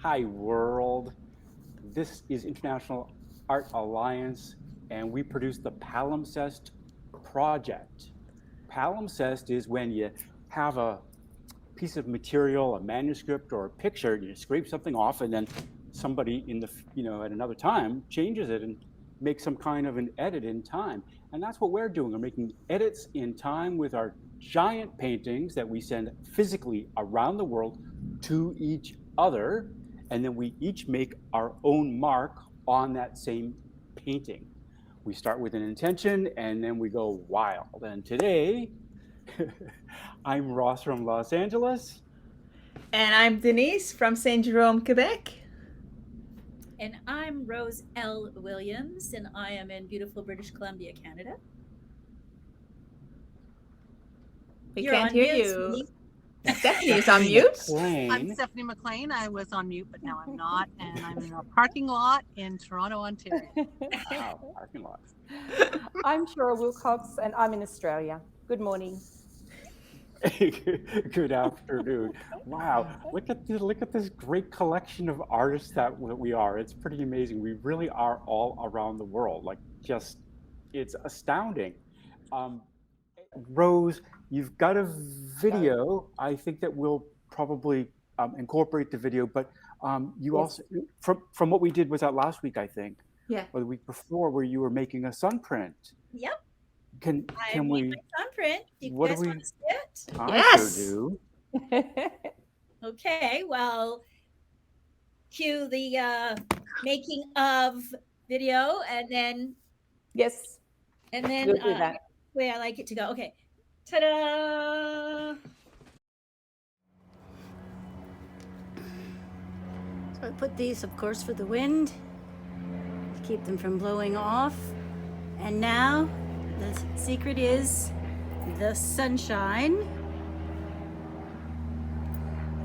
Hi, world. This is International Art Alliance, and we produce the Palimpsest project. Palimpsest is when you have a piece of material, a manuscript, or a picture, and you scrape something off, and then somebody at another time changes it and makes some kind of an edit in time. And that's what we're doing. We're making edits in time with our giant paintings that we send physically around the world to each other, and then we each make our own mark on that same painting. We start with an intention, and then we go wild. And today, I'm Ross from Los Angeles. And I'm Denise from St. Jerome, Quebec. And I'm Rose L. Williams, and I am in beautiful British Columbia, Canada. We You're can't on hear mute, you. sweetie. Stephanie is on mute. I'm Stephanie McLean. I was on mute, but now I'm not. And I'm in a parking lot in Toronto, Ontario. Wow, parking lot. I'm Cheryl Wilcox, and I'm in Australia. Good morning. Good afternoon. Wow, look at this great collection of artists that we are. It's pretty amazing. We really are all around the world. It's astounding. Rose, you've got a video. I think that we'll probably incorporate the video, but you Yes. also from what we did was that last week, I think, Yeah. or the week before, where you were making a sun print. Yep. Can I made we? my thumbprint. Do you What do guys we- want to see it? I Yes. sure do. Okay, well, cue the making of video, and then Yes, we'll do that. way I like it to go. Okay, ta-da! So I put these, of course, for the wind, to keep them from blowing off. And now the secret is the sunshine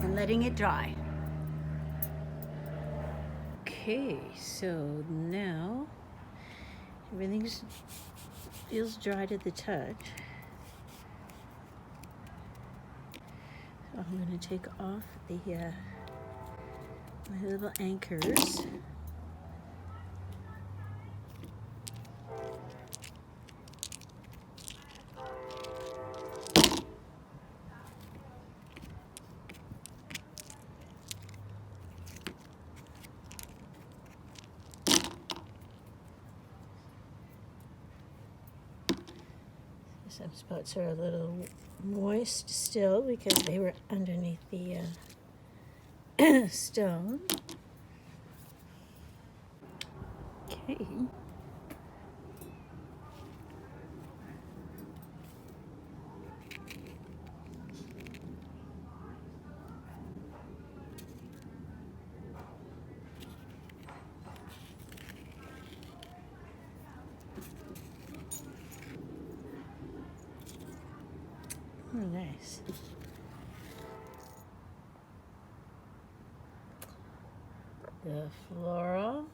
and letting it dry. Okay, so now everything feels dry to the touch. So I'm going to take off the my little anchors. Some spots are a little moist still because they were underneath the stone. Okay. Oh, nice. The floral.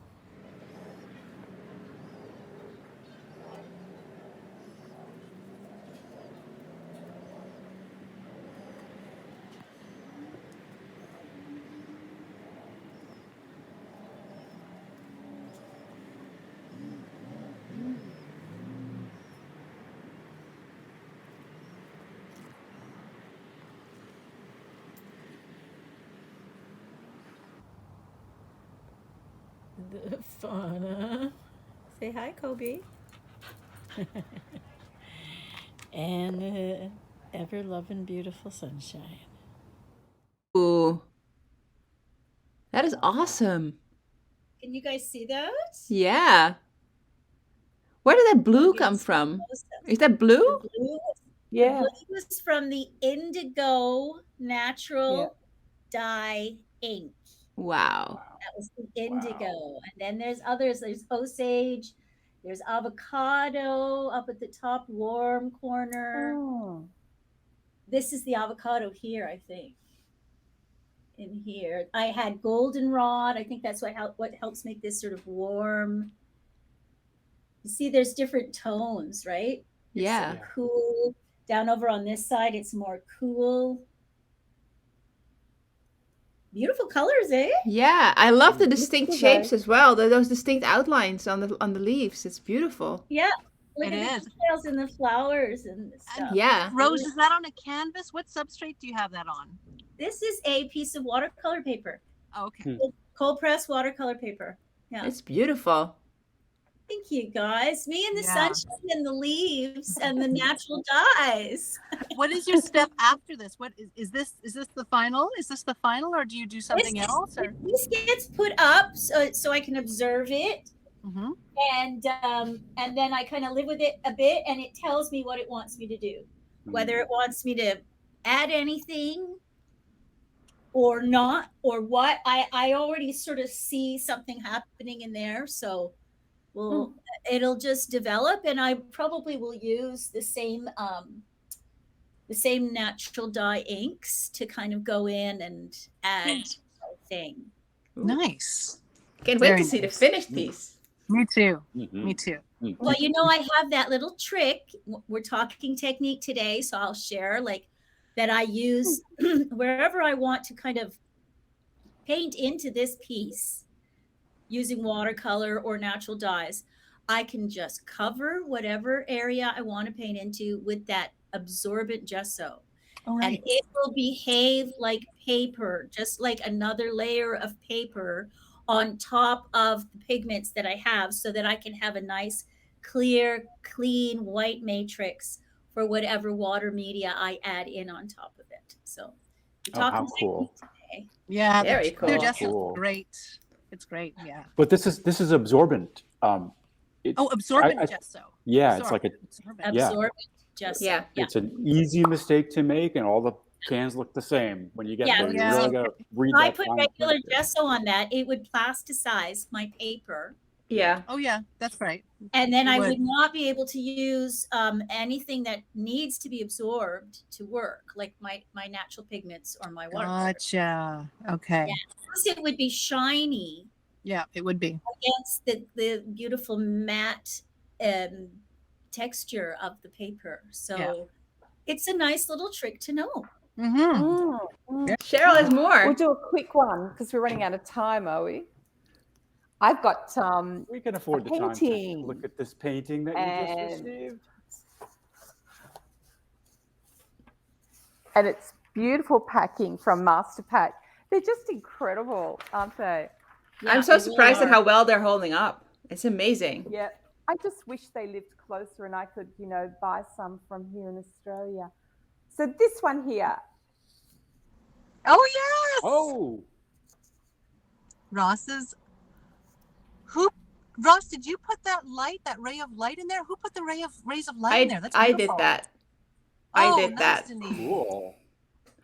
The fauna. Say hi, Kobe. And the ever loving beautiful sunshine. Ooh. That is awesome. Can you guys see those? Yeah. Where did that blue Maybe come it's from? close up. Is that blue? The blue, Yeah, the blue is from the indigo natural dye ink. Wow. That was the indigo. And then there's others. There's Osage. There's avocado up at the top, warm corner. Oh, This is the avocado here, I think. In here, I had goldenrod. I think that's what helps make this sort of warm. You see, there's different tones, right? There's Yeah. some cool. Down over on this side, it's more cool. Beautiful colors, eh? Yeah, I love the distinct Beautiful, shapes as well. Those distinct outlines on the leaves. It's beautiful. Yeah. Look It at the is. details in the flowers and stuff. Yeah. Rose, is that on a canvas? What substrate do you have that on? This is a piece of watercolor paper, Oh, okay. cold press watercolor paper. Yeah. It's beautiful. Thank you, guys. Me and the Yeah. sunshine and the leaves and the natural dyes. What is your step after this? What is this? Is this the final? Is this the final, or do you do something else? Or This gets put up so I can observe it, Mhm. and then I kind of live with it a bit, and it tells me what it wants me to do, whether it wants me to add anything or not, or what. I already sort of see something happening in there, so it'll just develop, and I probably will use the same natural dye inks to kind of go in and add thing. Nice. Can't wait Very to see the nice. finished piece. Me too. Mhm. Me too. Well, I have that little trick. We're talking technique today, so I'll share like that I use wherever I want to kind of paint into this piece using watercolor or natural dyes. I can just cover whatever area I want to paint into with that absorbent gesso. All And right. it will behave like paper, just like another layer of paper on top of the pigments that I have, so that I can have a nice, clear, clean white matrix for whatever water media I add in on top of it. So we're Oh, how talking cool. today. Yeah. Very They're cool. just Cool. great. It's great. Yeah. But this is absorbent. Oh, absorbent I- gesso. Yeah, it's like Absorbent. Yeah. Absorbent gesso. Yeah. it's an easy mistake to make, and all the cans look the same when you get Yeah, there. You yeah. really gotta read If I that put fine regular print there. gesso on that, it would plasticize my paper. Yeah. Oh yeah, that's right. And then It I would. would not be able to use anything that needs to be absorbed to work, like my natural pigments or my watercolor. Gotcha. Okay. Plus, it would be shiny Yeah, it would be. against the beautiful matte texture of the paper. So it's a nice little trick to know. Mm-hmm. Cheryl has more. We'll do a quick one because we're running out of time, are we? I've got We can afford the time to painting. look at this painting that you And- just received. and it's beautiful packing from Master Pack. They're just incredible, aren't they? I'm so surprised at how well they're holding up. It's amazing. Yeah. I just wish they lived closer and I could, buy some from here in Australia. So this one here, Oh yes. Oh, Ross, did you put that ray of light in there? Who put the rays of light in there? That's I did beautiful. that. Oh, I did nice, that. Denise. cool.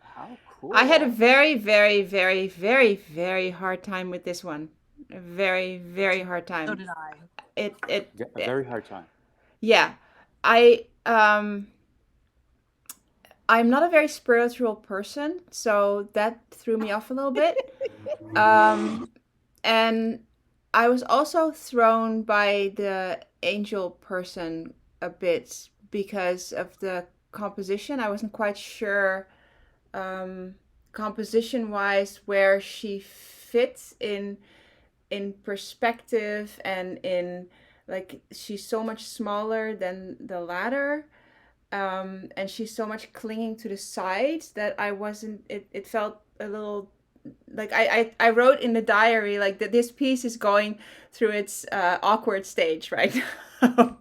How cool. I had a very, very, very, very, very hard time with this one. A very, very hard time. So did I. It Yeah, a very hard time. yeah. I'm not a very spiritual person, so that threw me off a little bit. And I was also thrown by the angel person a bit because of the composition. I wasn't quite sure, composition wise, where she fits in perspective, and in, like, she's so much smaller than the ladder, and she's so much clinging to the sides that I wasn't, it felt a little like, I wrote in the diary like that this piece is going through its awkward stage right now.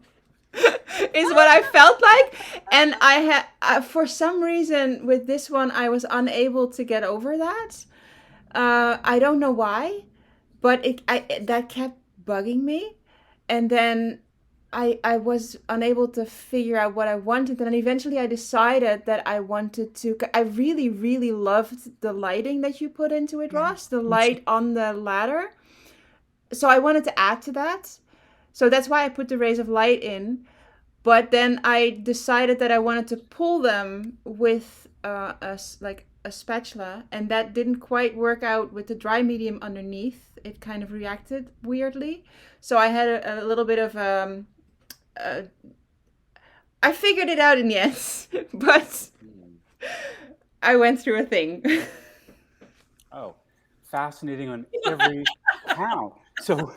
Is what I felt like. And I had, for some reason with this one, I was unable to get over that. I don't know why, but that kept bugging me. And then I was unable to figure out what I wanted. And then eventually I decided that I wanted to, I really, really loved the lighting that you put into it, Ross, the light on the ladder. So I wanted to add to that. So that's why I put the rays of light in. But then I decided that I wanted to pull them with a spatula, and that didn't quite work out with the dry medium underneath. It kind of reacted weirdly. So I had a little bit of I figured it out in the end, but I went through a thing. Oh, fascinating on every count. So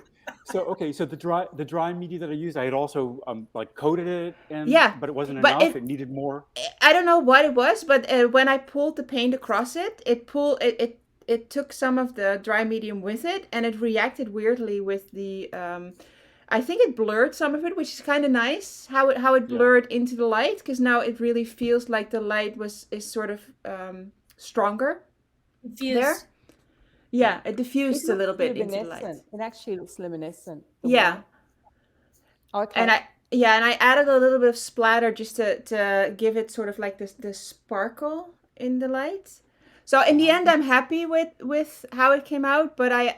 okay, so the dry media that I used, I had also like coated it, and Yeah, but it wasn't but enough. It needed more. I don't know what it was, but when I pulled the paint across it, it took some of the dry medium with it, and it reacted weirdly with the. I think it blurred some of it, which is kind of nice. How it blurred into the light, because now it really feels like the light is sort of stronger. Diffuse. There. Yeah, it diffused a looks little bit into the light. luminescent. It actually looks luminescent. the Yeah. white. Okay. And I added a little bit of splatter just to give it sort of like this sparkle in the light. So in the end, I'm happy with how it came out, but I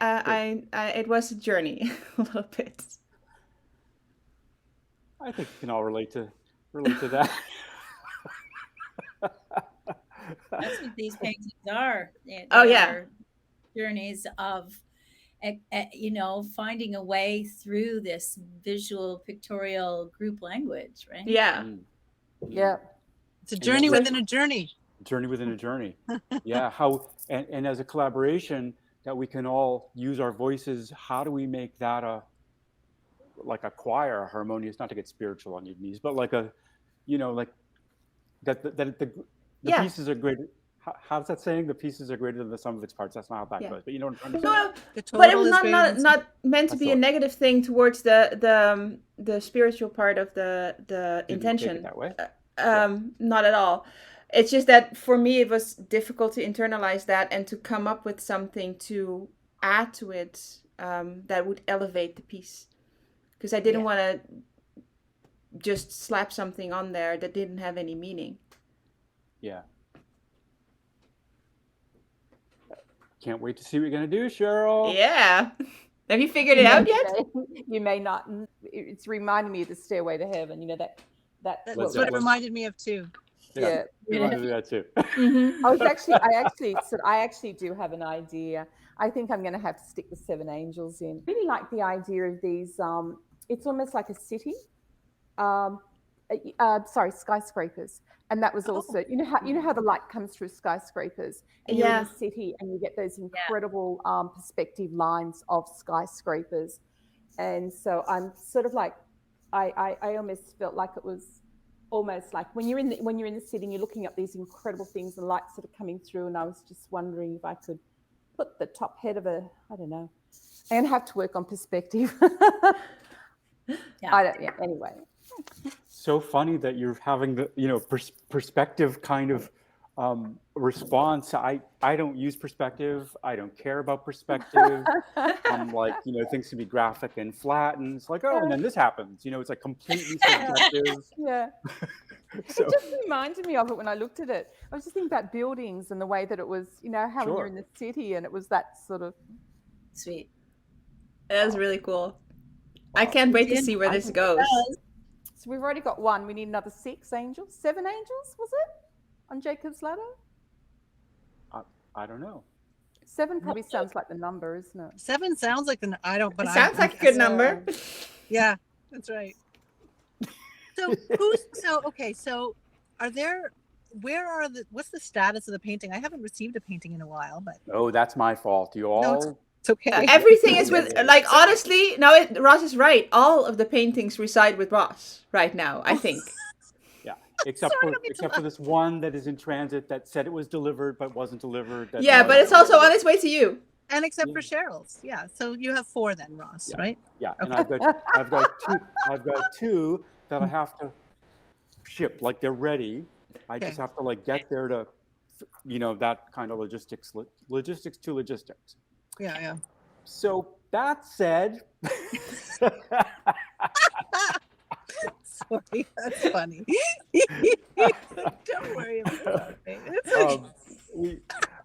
it was a journey a little bit. I think we can all relate to that. That's what these paintings are. Oh, They yeah. are journeys of, finding a way through this visual pictorial group language, right? Yeah. Yeah. It's a journey that's- within a journey. Journey within a journey. Yeah. And as a collaboration that we can all use our voices, how do we make that like a choir, a harmonious, not to get spiritual on your knees, but like a, like the Yeah. pieces are great. How's that saying? The pieces are greater than the sum of its parts. That's not how that Yeah. goes, but you know what I'm trying to say? No, The but it total was is greater than not meant to I be a thought- negative thing towards the spiritual part of the Didn't take intention. it that way. Not at all. It's just that for me it was difficult to internalize that and to come up with something to add to it that would elevate the piece, because I didn't want to just slap something on there that didn't have any meaning. Yeah. Can't wait to see what you're gonna do, Cheryl. Yeah. Have you figured it out yet? You may not. It's reminding me of the Stairway to Heaven. You know that. That's Let's what it go. reminded me of too. Yeah. We want to do that too. Mm-hmm. I actually do have an idea. I think I'm going to have to stick the 7 angels in. I really like the idea of these. It's almost like a city. Skyscrapers. And that was also, you know how the light comes through skyscrapers, and you're in the city, and you get those incredible perspective lines of skyscrapers. And so I'm sort of like, I almost felt like it was almost like when you're in the city and you're looking up these incredible things, the lights that are coming through, and I was just wondering if I could put the top head of I'm going to have to work on perspective. Anyway. So funny that you're having the perspective kind of response. I don't use perspective. I don't care about perspective. I'm like, things can be graphic and flat, and it's like, oh, and then this happens. It's like completely subjective. Yeah. So, It just reminded me of it when I looked at it. I was just thinking about buildings and the way that it was, how when you're in the city and it was that sort of. Sweet. That was really cool. I can't wait to see where this goes. So we've already got 1. We need another 6 angels. 7 angels, was it? On Jacob's ladder? I don't know. 7 probably sounds like the number, isn't it? 7 sounds like It sounds like a good number. Yeah, that's right. So what's the status of the painting? I haven't received a painting in a while, but Oh, that's my fault. You all. it's okay. Everything is with, like, honestly, no, Ross is right. All of the paintings reside with Ross right now, I think. Yeah, except for this one that is in transit that said it was delivered but wasn't delivered. Yeah, but it's also on its way to you. And except for Cheryl's. Yeah. So you have 4 then, Ross, right? Yeah, and I've got two that I have to ship, like they're ready. I just have to get there to, that kind of logistics to logistics. Yeah. So that said, Sorry, that's funny. Don't worry about it. It's okay.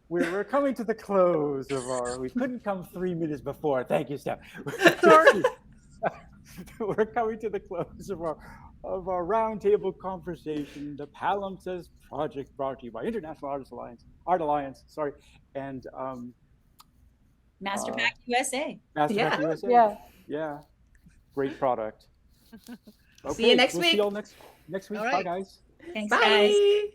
we're coming to the close of we couldn't come 3 minutes before. Thank you, Steph. Sorry. We're coming to the close of our roundtable conversation, the Palimpsest project brought to you by International Art Alliance, and Master Pack USA. Masterpack USA. Yeah. Yeah. Great product. Okay, See you next we'll week. See you all next week. All Bye, right. guys. Thanks, guys. Bye.